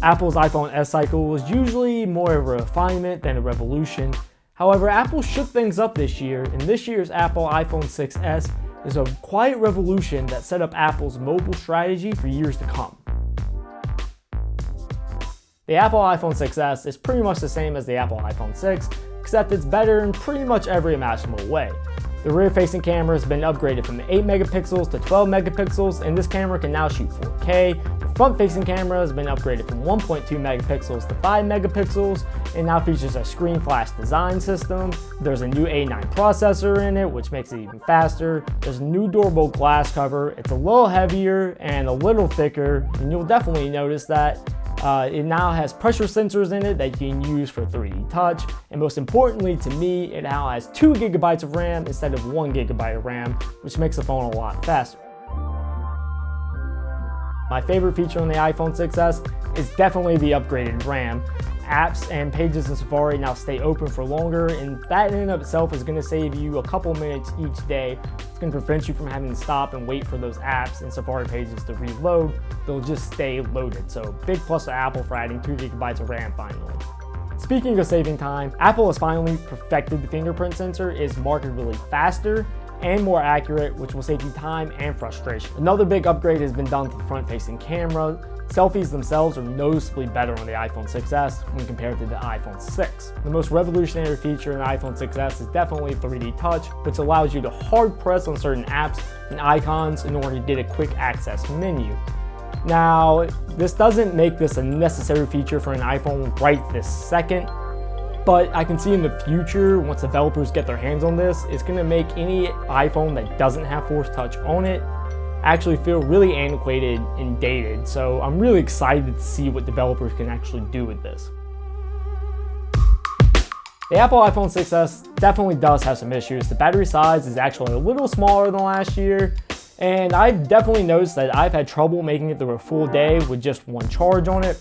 Apple's iPhone S cycle was usually more of a refinement than a revolution. However, Apple shook things up this year, and this year's Apple iPhone 6s is a quiet revolution that set up Apple's mobile strategy for years to come. The Apple iPhone 6s is pretty much the same as the Apple iPhone 6, except it's better in pretty much every imaginable way. The rear-facing camera has been upgraded from 8 megapixels to 12 megapixels, and this camera can now shoot 4K. The front-facing camera has been upgraded from 1.2 megapixels to 5 megapixels, and now features a screen flash design system. There's a new A9 processor in it, which makes it even faster. There's a new durable glass cover. It's a little heavier and a little thicker, and you'll definitely notice that. It now has pressure sensors in it that you can use for 3D touch, and most importantly to me, it now has 2 gigabytes of RAM instead of 1 gigabyte of RAM, which makes the phone a lot faster. My favorite feature on the iPhone 6s is definitely the upgraded RAM. Apps and pages in Safari now stay open for longer, and that in and of itself is going to save you a couple minutes each day. It's going to prevent you from having to stop and wait for those apps and Safari pages to reload. They'll just stay loaded. So big plus to Apple for adding 2 gigabytes of RAM finally. Speaking of saving time, Apple has finally perfected the fingerprint sensor. It's markedly faster and more accurate, which will save you time and frustration. Another big upgrade has been done to the front-facing camera. Selfies themselves are noticeably better on the iPhone 6s when compared to the iPhone 6. The most revolutionary feature in the iPhone 6s is definitely 3D touch, which allows you to hard press on certain apps and icons in order to get a quick access menu. Now, this doesn't make this a necessary feature for an iPhone right this second, but I can see in the future, once developers get their hands on this, it's going to make any iPhone that doesn't have Force Touch on it actually feel really antiquated and dated. So I'm really excited to see what developers can actually do with this. The Apple iPhone 6s definitely does have some issues. The battery size is actually a little smaller than last year, and I've definitely noticed that I've had trouble making it through a full day with just one charge on it.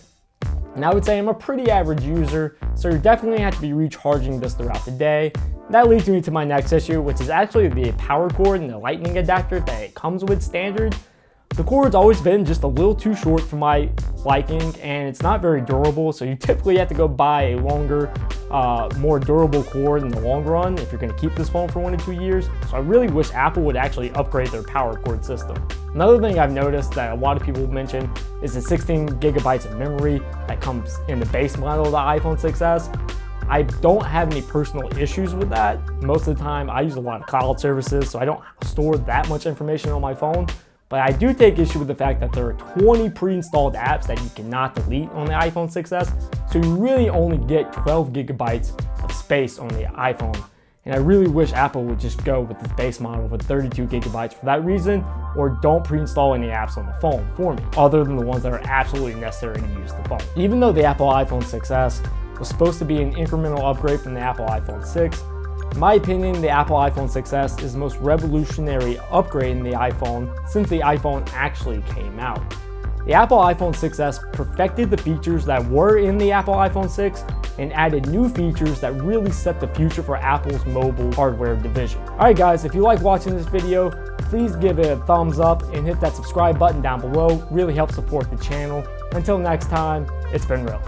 And I would say I'm a pretty average user, so you're definitely going to have to be recharging this throughout the day. That leads me to my next issue, which is actually the power cord and the lightning adapter that it comes with standard. The cord's always been just a little too short for my liking, and it's not very durable, so you typically have to go buy a longer, more durable cord in the long run if you're going to keep this phone for 1 to 2 years. So I really wish Apple would actually upgrade their power cord system. Another thing I've noticed that a lot of people mention is the 16 gigabytes of memory that comes in the base model of the iPhone 6s. I don't have any personal issues with that. Most of the time I use a lot of cloud services, so I don't store that much information on my phone. But I do take issue with the fact that there are 20 pre-installed apps that you cannot delete on the iPhone 6s, so you really only get 12 gigabytes of space on the iPhone. And I really wish Apple would just go with the base model with 32 gigabytes for that reason, or don't pre-install any apps on the phone for me, other than the ones that are absolutely necessary to use the phone. Even though the Apple iPhone 6s was supposed to be an incremental upgrade from the Apple iPhone 6, in my opinion, the Apple iPhone 6s is the most revolutionary upgrade in the iPhone since the iPhone actually came out. The Apple iPhone 6s perfected the features that were in the Apple iPhone 6 and added new features that really set the future for Apple's mobile hardware division. Alright guys, if you like watching this video, please give it a thumbs up and hit that subscribe button down below. Really helps support the channel. Until next time, it's been real.